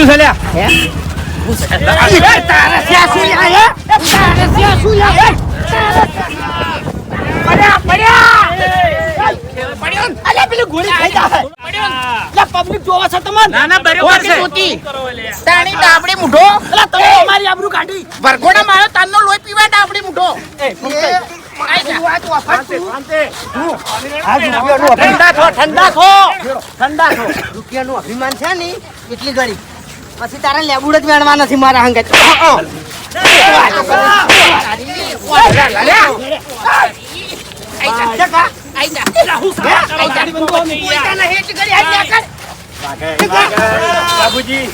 શું છે લ્યા હે તારા સ્યા શું લ્યા તારા સ્યા શું લ્યા પડ્યા અલે પેલી ગોળી ખાઈ જાય લે પબ્લિક જોવા છે તમને ના ના બરોબર છે તાણી ડાબડી મુઢો અલે તમે અમારી આબરૂ કાઢી વરઘોડા મારો તારનો લોહી પીવા ડાબડી મુઢો ઠંડા થો રૂપિયાનું અભિમાન છે ને એટલી ગળી પછી તારે લેબુડ જ મેળવા નથી મારા હંગત બાબુજી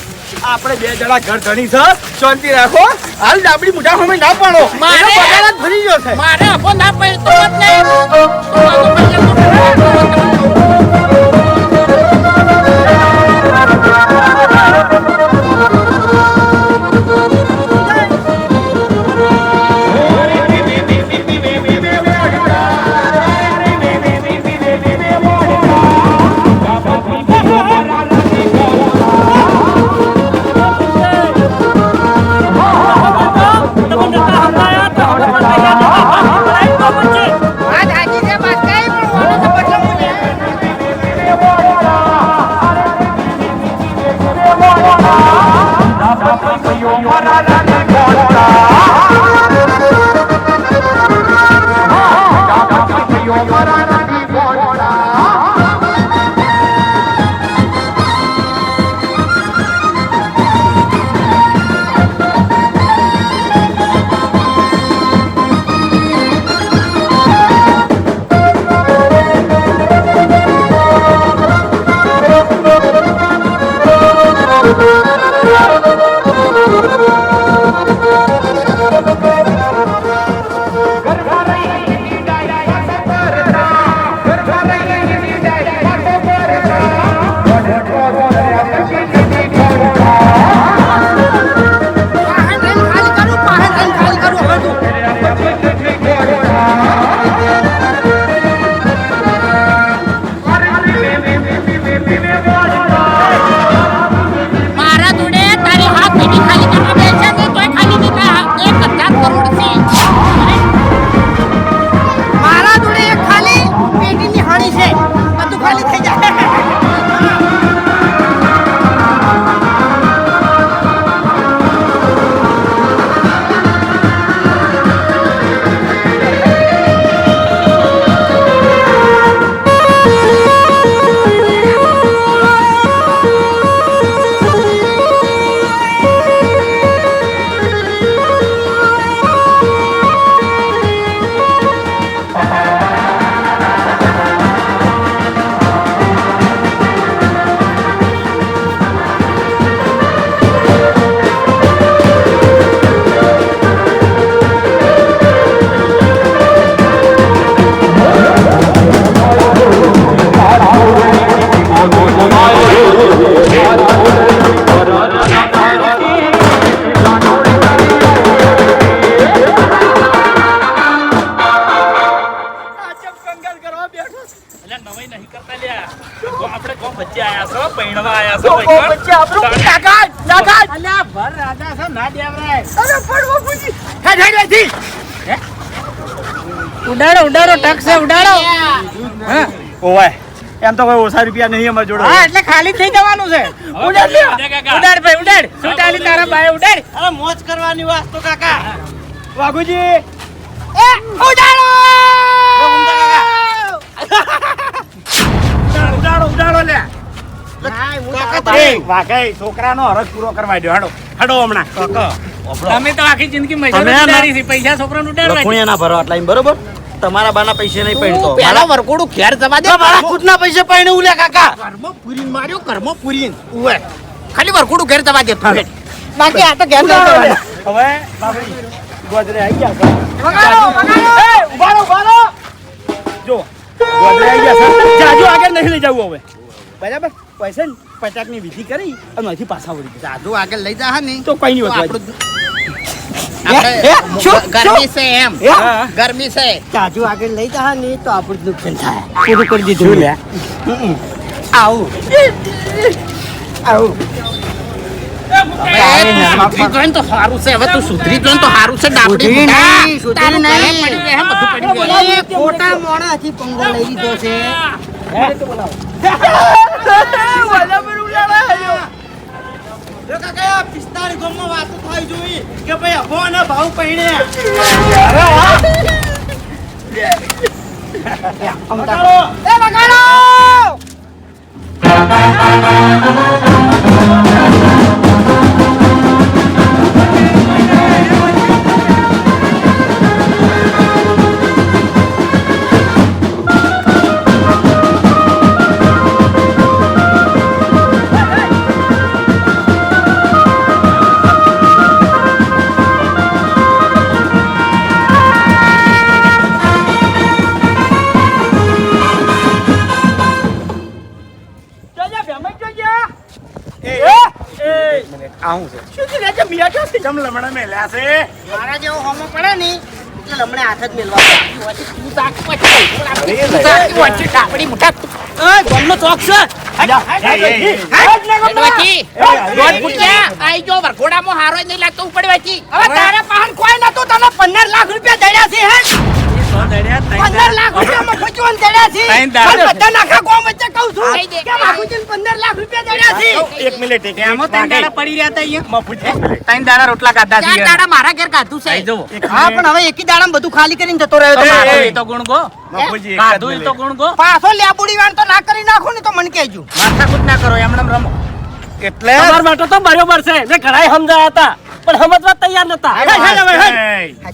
આપણે બે જણા ઘર ધણી છે શાંતિ રાખો હાલ ડાબડી મુઠા હોમે ના પાડો મારે પગાર જ ભરી ગયો છે મારે અપો ના પડતો જ નહીં ઉડાડો ઉડાડો ટક છે ઉડાડો હા ઓય એમ તો કોઈ ઓછા રૂપિયા નહીં અમાર જોડે હા એટલે ખાલી થઈ જવાનું છે ઉડાડ લે ઉડાડ ભાઈ ઉડાડ સુટાલી તારા બાય ઉડાડ અરે મોજ કરવાની વાત તો કાકા વાઘુજી એ ઉડાડો ઉડાડો લે વાઘાઈ છોકરાનો હરખ પૂરો કરવા દો હડો હમણાં તમે તો આખી જિંદગી મજૂરી ઉડાડી છે પૈસા છોકરાને ઉડાડવા લખુણિયા ના ભરો આટલા બરોબર તમારા બાના પૈસે નહીં પડતો પેલા વરકોડું ઘેર જવા દે મારા ખુદના પૈસે પડે ઉલ્યા કાકા ઘરમાં પૂરીન માર્યો ઘરમાં પૂરીન ઉવે ખાલી વરકોડું ઘેર જવા દે બાકી આ તો ઘેર જવા દે હવે બાપડી ગોદરે આવી ગયા છે વગાડો એ ઉભારો જો ગોદરે આવી ગયા છે જાજો આગળ નહીં લઈ જવું હવે બરાબર પૈસા ને પટાકની વિધિ કરી અને અહીંથી પાછા વળી ગયા જાદુ આગળ લઈ જા ને તો કઈ નહીં હોતું ગરમી છે એમ હા. ગરમી છે ચાજુ આગળ લઈ જા ને તો આપણું નુકસાન થાય પૂરું કરી દીધું લે આવું સુધરી જોઈને તો સારું છે. હવે તું સુધરી જોઈને તો સારું છે. ડાબડી સુધરી બુઢા. નહીં, સુધરી તારું ઘરે નહીં. પડ્યું રહે, બધું પડ્યું રહે. એ ખોટા મોણાથી પંગો લઈ લીધો છે. કાકા 45 ગામમાં વાતો થાય જોઈ કે ભાઈ અભો અને ભાવ પહેણે મારા જેવો હોમો પડે ને એટલે લમણે હાથ જ મેલવા પડે. તું તાક પછી. તું તાક પછી. ડાબડી બુઢા. ગામનો ચોક છે હેડવાથી. દોઢ ફૂટ્યા. આઈ જો વરઘોડામાં હારો નહીં લાગતો ઉપડવાથી. હવે તારા પાહન કોઈ નતું, તને 15 લાખ રૂપિયા દળ્યા છે હે 15 લાખ રૂપિયામાં ફચવાન દળ્યા છે. ત્રણ દાડા. પણ બધા નાખા ગામ વચ્ચે કહું છું કહી દે. કે બાપુજીને 15 લાખ રૂપિયા દળ્યા છે. એક મિનિટ એમાં ત્રણ દાડા પડી રહ્યા હતા અહીંયા. મફુજી ત્રણ દાડા રોટલા ખાધા ચાર દાડા મારા ઘેર કાઢું છે. હા પણ હવે એકી દાડામાં બધું ખાલી કરીને જતો રહ્યો એ, તમારો. એ તો ગુણ ગો મફુજી કાધું ઈ તો ગુણ ગો પાછો લેબુડી વાણ તો ના કરી નાખો ને તો મને કહેજો. માથાકૂટ ના કરો એમને એમ રમો. એટલે તમારા માટે તો બરોબર છે મેં ઘણાય સમજાયા હતા પણ સમજવા તૈયાર નતા.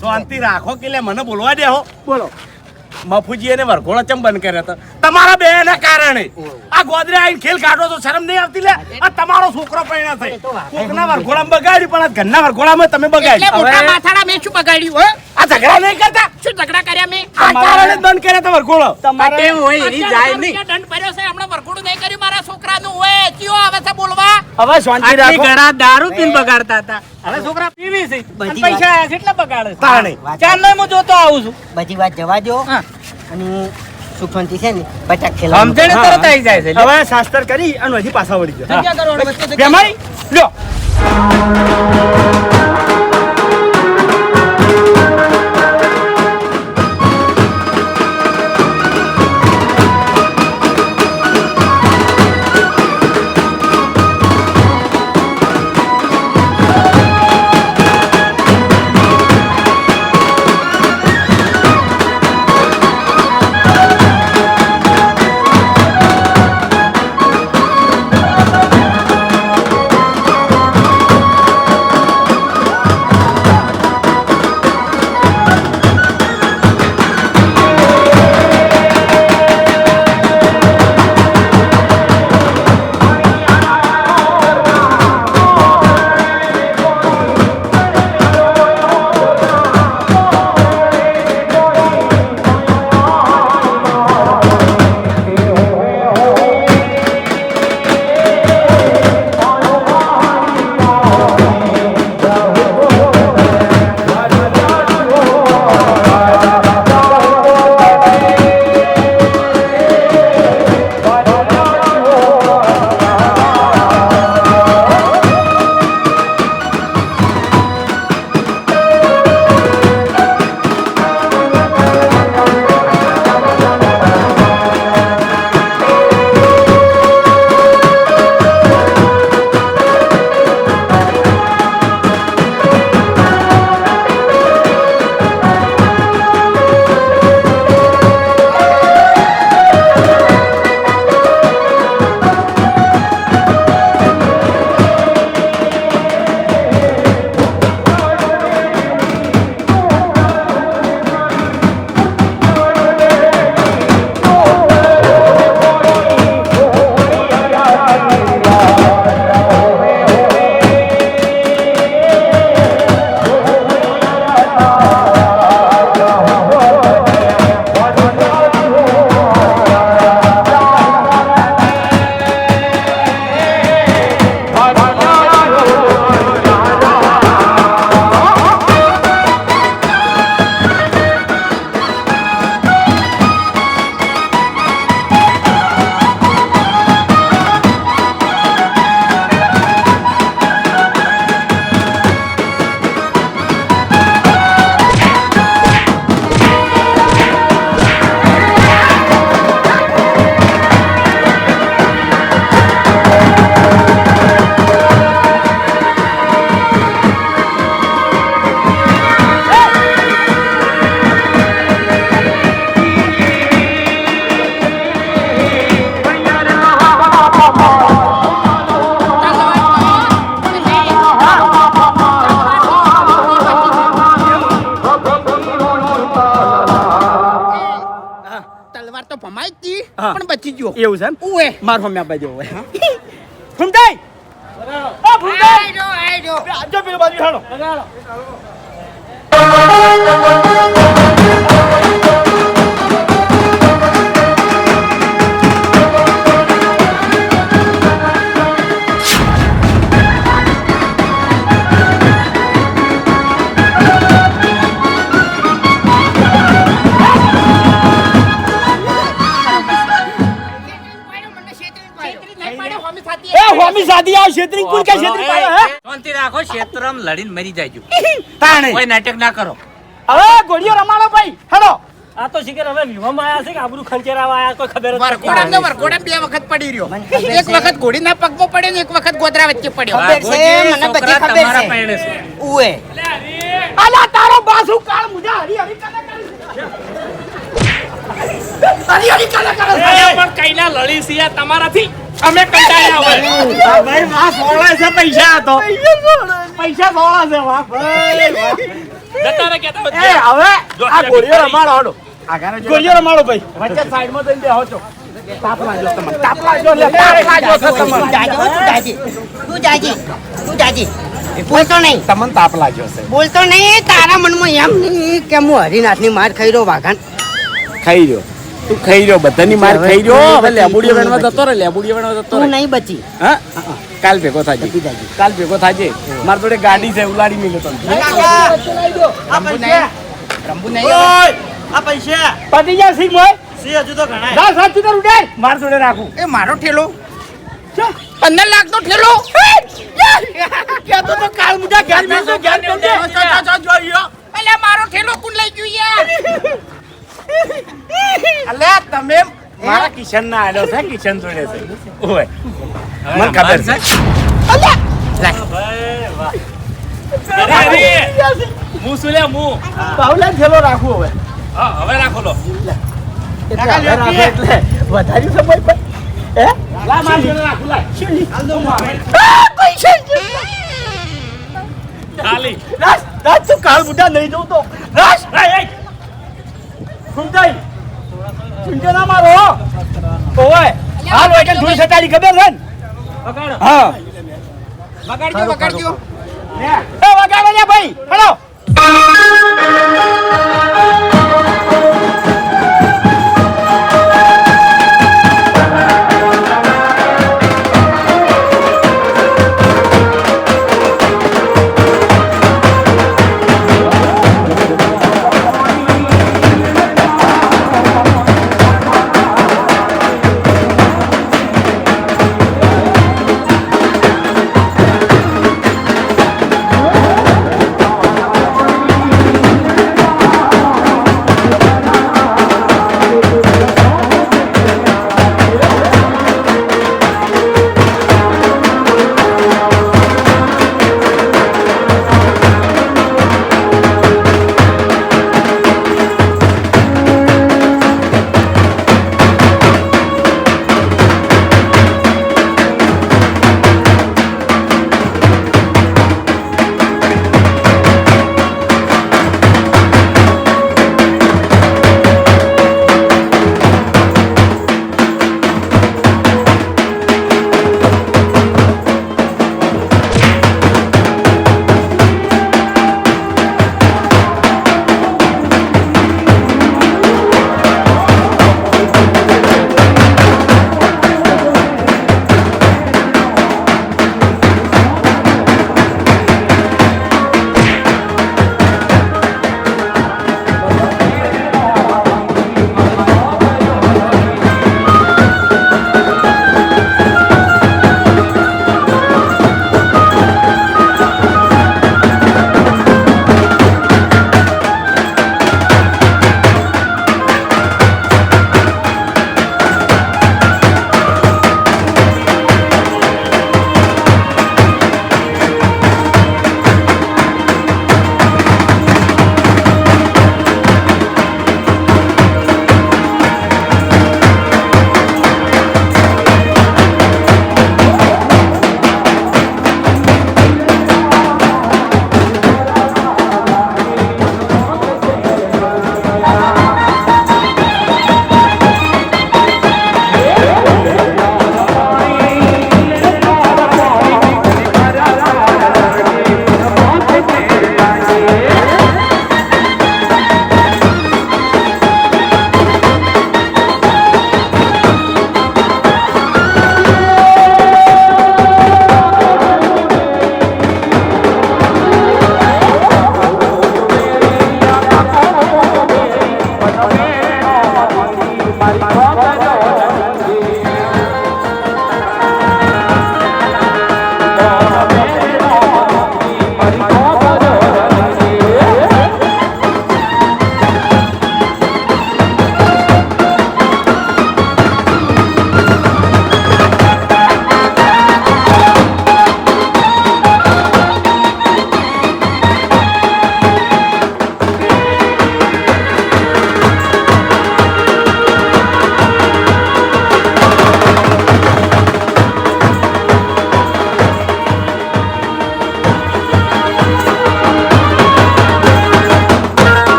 શાંતિ રાખો કે લે મને બોલવા દે હો બોલો મફુજી એને વરઘોડો ચમ બંધ કર્યા હતા તમારા બે ના કારણે આ ગોદરે આઈને ખેલ કાઢો તો શરમ નહીં આવતી લે આ તમારો છોકરો પૈણા થઈ કોકના વરઘોડામાં બગાડ્યું પણ આ ઘરના વરઘોડામાં તમે એટલે બગાડ્યું મોટા માથાડા મેં શું બગાડ્યું હો? આ ઝઘડા નહીં કરતા શું ઝઘડા કર્યા મેં? આ કારણે જ બંધ કર્યા હતા વરઘોડો તમારે કેવું હોય એની જાય નહીં. રૂપિયા દંડ ભર્યો છે હમણાં વરઘોડું નહીં કર્યું મારા છોકરાનું હોય ચિયો આવે છે બોલવા. હવે શાંતિ આટલી રાખો ઘણા દારૂ પીને બગાડતા હતા હવે છોકરા પીવી છે અને બધી પૈસા આયા છે એટલે બગાડે છે. તાણે ચાંદલો હું જોતો આવું છું બધી વાત જવા દો હા. અને સુખ શાંતિ છે ને બટાક ખેલવાનું. સમજણે તરત આવી જાય છે હવે શાસ્ત્ર કરી અને હજી પાછા વળી ગયો જગ્યા કરો, વચ્ચે જગ્યા. બેમાઈ લ્યો એવું છે એમ ઉવે માર હોમે આપવા જેવું હોય ફૂમતાઈ ઓ ફૂમતાઈ આજો આજો પેલો બાજુ હાલો એ હોમી સાદી આવ છેતરી કોણ કે છેતરી પાડો હે શાંતિ રાખો ક્ષેત્રમ લડીને મરી જાયજો તાણે કોઈ નાટક ના કરો હવે ગોળીઓ રમાડો ભાઈ હેલો આ તો શિખર હવે વિવામાં આયા છે કે આબરૂ ખંચેરાવા આયા કોઈ ખબર જ નથી. વરઘોડામાં બે વખત પડી રહ્યો એક વખત ઘોડીના પગમાં પડ્યો ને એક વખત ગોદરા વચ્ચે પડ્યો ખબર છે, મને બધી છોકરા ખબર તમારા છે. પરણે છે. ઉવે અલા તારો બાસુ કાળ મુજા હરી હરી કરે હરી હરી કરે પણ કઈના લડી સિયા તમારાથી અમે કંટાળ્યા હોય ભાઈ વાહ સોળા છે પૈસા તો પૈસા સોળા છે વાહ ભાઈ જતા રહે કહેતા એ હવે આ ગોળીઓ રમાડો હડો આગળ ગોળીઓ રમાડો ભાઈ વચ્ચે સાઈડમાં જઈને બેહો છો તાપલા જો તમને તાપલા જો લે તાપલા જો છે તું તમને જાજે હો, તું જાજે બોલતો નહીં તમને તાપલા જો છે બોલતો નહીં તારા મનમાં એમ નહીં કે હું હરિનાથની માર ખાઈ રહ્યો વાઘાન ખાઈ રહ્યો તું ખાઈ રહ્યો બધાની માર ખાઈ રહ્યો હવે લેબુડીઓ વેણવા જતો રે લેબુડીઓ વેણવા જતો તું રે નહીં બચી હા કાલ ભેગો થાજે કાલ ભેગો થાજે માર જોડે ગાડી છે ઉલાડી મિલે તને રંબુ નહીં આ પૈસા પતી જા સિંહ મોય સી હજુ તો ઘણા જા સાચું તો ઉડે માર જોડે રાખું એ મારો ઠેલો 15 લાખ નો ઠેલો કે તો કાળ મુજા ઘેર મેલજો ઘેર મેલજો અલ્યા મારો ઠેલો કોણ લઈ ગયું યાર અલ્યા તમે મારા કિશન ના આલ્યો છે કિશન જોડે છે ઓય મને ખબર છે હું શું લે હું બાવલા થેલો રાખું હવે હા હવે રાખો લો એટલે હવે રાખો એટલે વધાર્યું છે ભાઈ ભાઈ હે લા માર જોડે રાખું લા પૈસા ખાલી રાજ રાજ તું કાળ મુજા નહીં દઉં તો રાજ સુનતાઈ સુનજો ના મારો ઓય હાલ હોય કે ધૂળ સટાડી ખબર છે ને હા વગાડજો એ વગાડો ને ભાઈ હેલો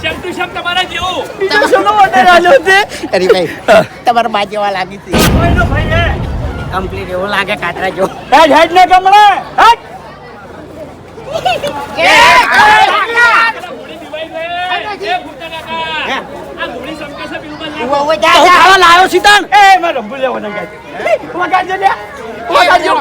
શેમ ટુ શેમ તમારા જેવું. અરે ભાઈ તમારા બા જેવા લાગી હતી કમ્પ્લીટ એવું લાગે કાતરા જો હેડ ને કમળે હેડ. ઘોડી દિવાઈ ગઈ. એ ભૂતા કાકા. આ ઘોડી સમકાશે પેલું બંધ નાખો. ઓવે જા જા લાયો સીતાન એ મે રંબુ લેવો ન ગાય વગાડજે લે વગાડજો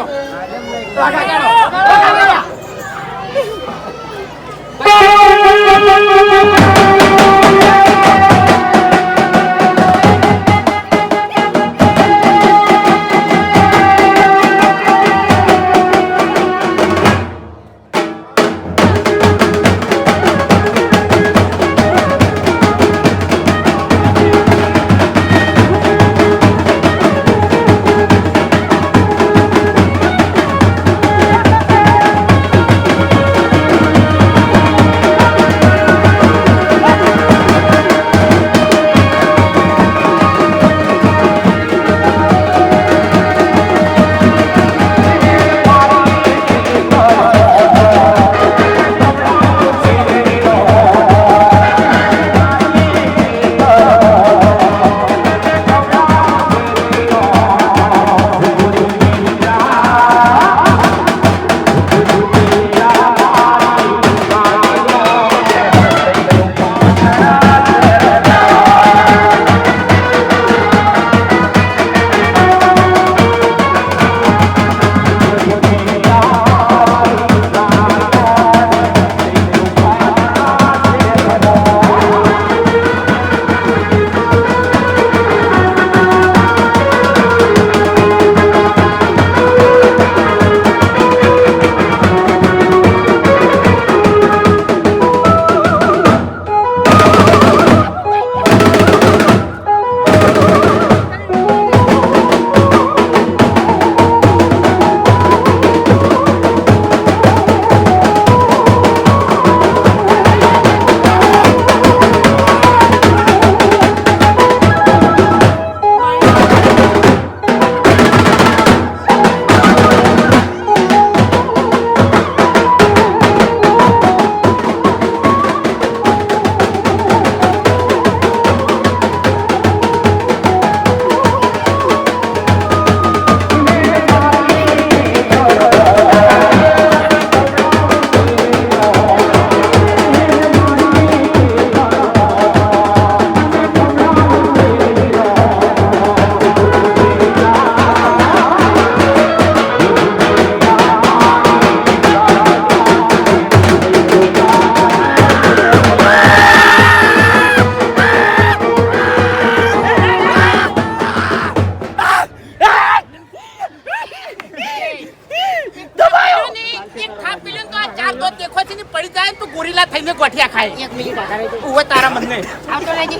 ગોરીલા થઈને ગોઠિયા ખાય એક મિનિટ આધારે ઉવે તારા મને આવતો રહેજે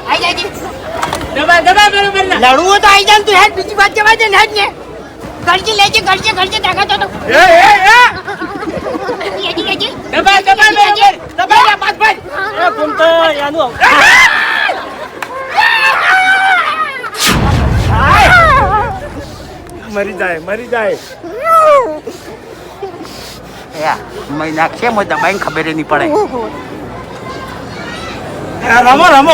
આઈ જાજે દબા દબા બરોબર ના લડવું હોય તો આઈ જા તું હેડ બીજી વાત જવા દે ને હેડ ને ગળજી લેજે તાકાત તો એ લેજે લેજે દબા દબા બરોબર દબા લા પાસ ભાઈ એ ઘૂમતા યાનું મરી જાય મહિના છે મો દબાઈને ખબર નહીં પડે રમો એમ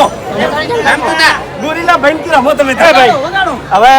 તો ના ગોરીલા ભાઈ થી રમો તમે ભાઈ હવે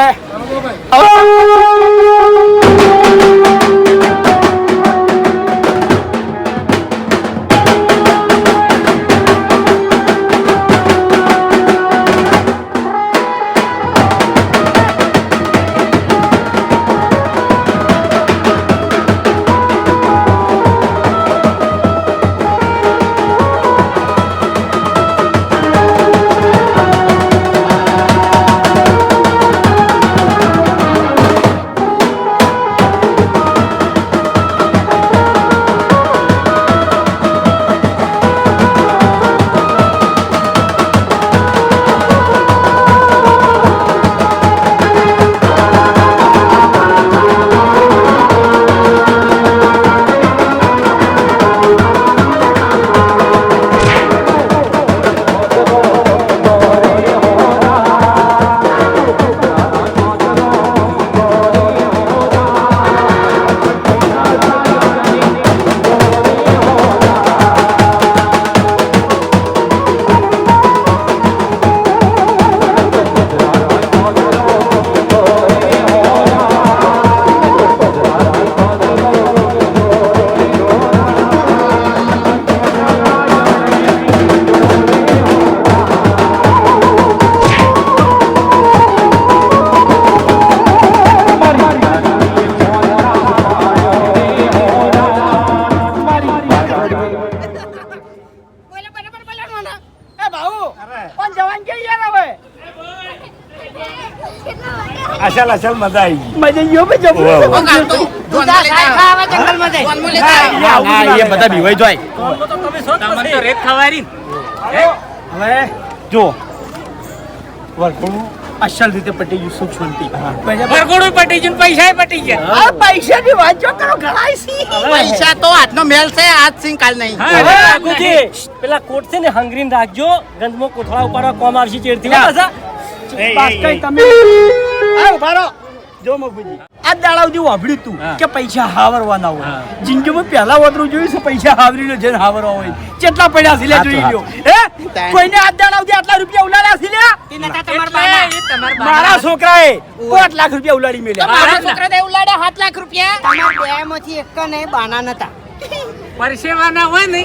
અસલ અસલ મજા આવી ગઈ. મજા ગયો ભાઈ જબરો. વાહ, વાહ. હું ગાતો દૂધા ખાય ખાવા જંગલમાં જઈ. જોનમાં લેતા આવ. હા, એ બધા બીવાઈ જાય. તો તમે છો જ તમને પછી. તો રેત ખવારી હવે જો વરઘોડું અસલ રીતે પટી ગયું સુખ શાંતિ. વરઘોડું પટી ગયું, પૈસા પટી ગયા. આ પૈસાની વાત જો કરો ગણાય છે. પૈસા તો હાથનો મેલ છે, આજ સિંહ કાલ નહીં. હા, હવે હવે આગુજી, પેલા કોટ છે ને હંગરીને રાખજો ગંધમાં કોથળા ઉપાડવા કોમ આવશે ચેડથી પાછા. બસ કઈ તમે આ ઉભા રહો. જો મફુજી આ દાડા સુધી વાપર્યું તું કે પૈસા હાવરવાના હોય. જિંદગીમાં પહેલા વાતરું જોયું છે પૈસા હાવરીને જેને હાવરવા હોય કેટલા પડ્યા છે લે જોઈ લ્યો. હે કોઈને આ દાડા સુધી આટલા રૂપિયા ઉલાડ્યા છે લે? એ નતા તમારા એટલે બાના. એ તમારા બાના. મારા છોકરાએ 5 લાખ રૂપિયા ઉલાડી મેલ્યા. મારા છોકરા દે ઉલાડ્યા 7 લાખ રૂપિયા. તમારા બેમાંથી એક ને બાના નતા. પરસેવા ના હોય ને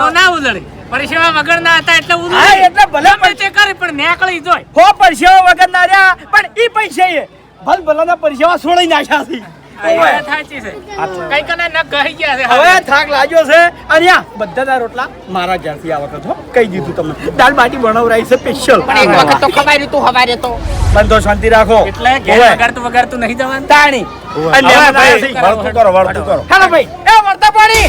તો ના ઉલળે. પરસેવા વગર ના હતા એટલે હા ઉલળે. એટલે ભલે ગમે તે કરે પણ નેકળી જોય. હો પરસેવા વગર ના રહ્યા પણ ઈ પૈસા એ ભલ ભલાના પરસેવા છોડી નાખ્યા છે. આ એ વાત સાચી છે. કઈ કને ન કહી ગયા છે હવે થાક લાગ્યો છે અને આ બધાના રોટલા મારા ઘરથી આ વખત હો કહી દીધું તમને દાળ બાટી બનાવરાઈ છે સ્પેશિયલ પણ એક વખત તો ખવાયું તું હવારે તો. બંધો શાંતિ રાખો એટલે ઘેર ઓવે. વગાડતું નહીં જવાનું. તાણી અને હવે મહેમાન ભાઈ, આવ્યા છે. વળતું કરો વળતું કરો. હાલો ભાઈ એ વળતા પાણી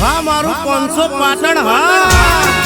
હા મારું 500 પાટણ હા